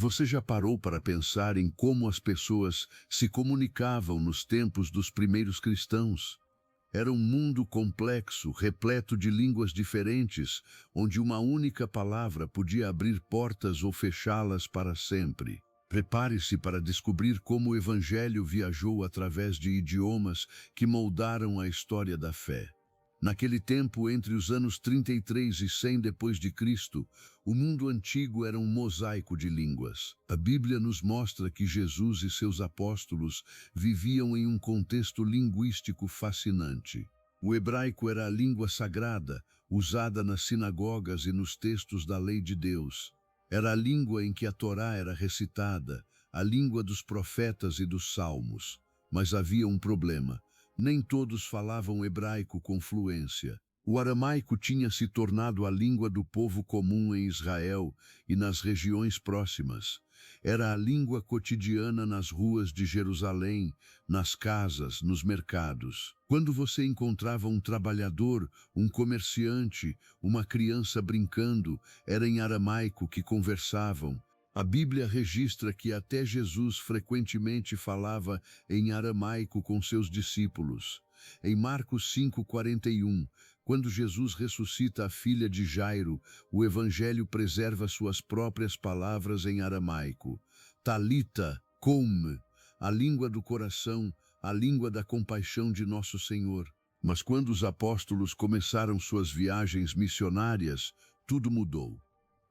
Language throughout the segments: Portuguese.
Você já parou para pensar em como as pessoas se comunicavam nos tempos dos primeiros cristãos? Era um mundo complexo, repleto de línguas diferentes, onde uma única palavra podia abrir portas ou fechá-las para sempre. Prepare-se para descobrir como o Evangelho viajou através de idiomas que moldaram a história da fé. Naquele tempo, entre os anos 33 e 100 depois de Cristo, o mundo antigo era um mosaico de línguas. A Bíblia nos mostra que Jesus e seus apóstolos viviam em um contexto linguístico fascinante. O hebraico era a língua sagrada, usada nas sinagogas e nos textos da lei de Deus. Era a língua em que a Torá era recitada, a língua dos profetas e dos salmos. Mas havia um problema. Nem todos falavam hebraico com fluência. O aramaico tinha se tornado a língua do povo comum em Israel e nas regiões próximas. Era a língua cotidiana nas ruas de Jerusalém, nas casas, nos mercados. Quando você encontrava um trabalhador, um comerciante, uma criança brincando, era em aramaico que conversavam. A Bíblia registra que até Jesus frequentemente falava em aramaico com seus discípulos. Em Marcos 5:41, quando Jesus ressuscita a filha de Jairo, o Evangelho preserva suas próprias palavras em aramaico. Talita, koum, a língua do coração, a língua da compaixão de nosso Senhor. Mas quando os apóstolos começaram suas viagens missionárias, tudo mudou.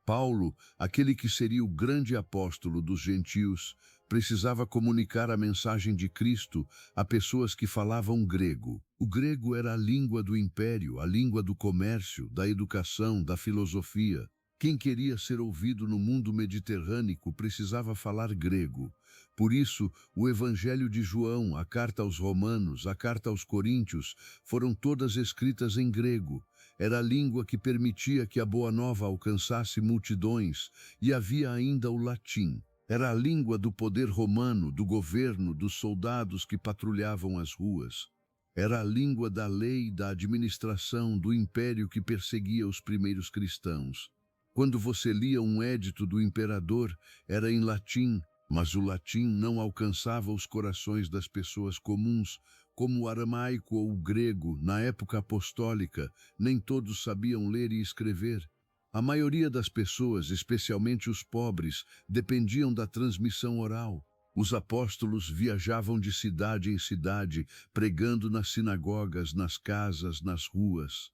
Paulo, aquele que seria o grande apóstolo dos gentios, precisava comunicar a mensagem de Cristo a pessoas que falavam grego. O grego era a língua do império, a língua do comércio, da educação, da filosofia. Quem queria ser ouvido no mundo mediterrâneo precisava falar grego. Por isso, o Evangelho de João, a carta aos Romanos, a carta aos Coríntios, foram todas escritas em grego. Era a língua que permitia que a Boa Nova alcançasse multidões, e havia ainda o latim. Era a língua do poder romano, do governo, dos soldados que patrulhavam as ruas. Era a língua da lei, da administração, do império que perseguia os primeiros cristãos. Quando você lia um édito do imperador, era em latim, mas o latim não alcançava os corações das pessoas comuns, como o aramaico ou o grego. Na época apostólica, nem todos sabiam ler e escrever. A maioria das pessoas, especialmente os pobres, dependiam da transmissão oral. Os apóstolos viajavam de cidade em cidade, pregando nas sinagogas, nas casas, nas ruas.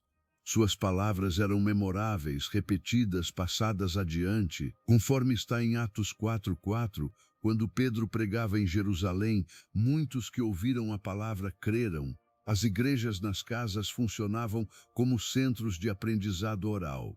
Suas palavras eram memoráveis, repetidas, passadas adiante, conforme está em Atos 4:4, quando Pedro pregava em Jerusalém, muitos que ouviram a palavra creram. As igrejas nas casas funcionavam como centros de aprendizado oral.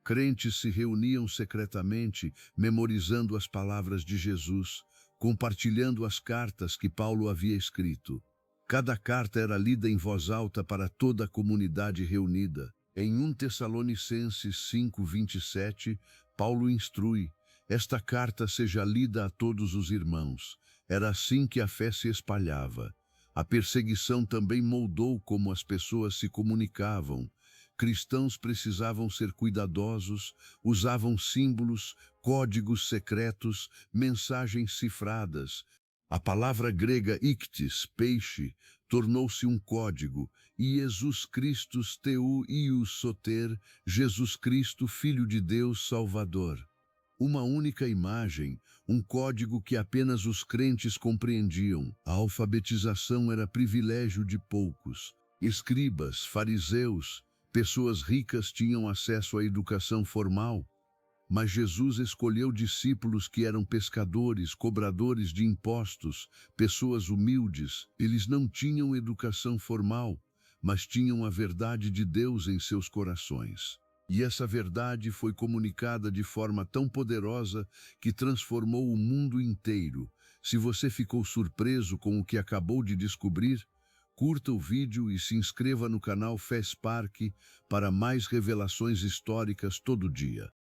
Crentes se reuniam secretamente, memorizando as palavras de Jesus, compartilhando as cartas que Paulo havia escrito. Cada carta era lida em voz alta para toda a comunidade reunida. Em 1 Tessalonicenses 5:27, Paulo instrui: esta carta seja lida a todos os irmãos. Era assim que a fé se espalhava. A perseguição também moldou como as pessoas se comunicavam. Cristãos precisavam ser cuidadosos, usavam símbolos, códigos secretos, mensagens cifradas. A palavra grega ictis, peixe, tornou-se um código, e Jesus Christus teu ius soter, Jesus Cristo, Filho de Deus Salvador. Uma única imagem, um código que apenas os crentes compreendiam. A alfabetização era privilégio de poucos. Escribas, fariseus, pessoas ricas tinham acesso à educação formal. Mas Jesus escolheu discípulos que eram pescadores, cobradores de impostos, pessoas humildes. Eles não tinham educação formal, mas tinham a verdade de Deus em seus corações. E essa verdade foi comunicada de forma tão poderosa que transformou o mundo inteiro. Se você ficou surpreso com o que acabou de descobrir, curta o vídeo e se inscreva no canal FESPARC para mais revelações históricas todo dia.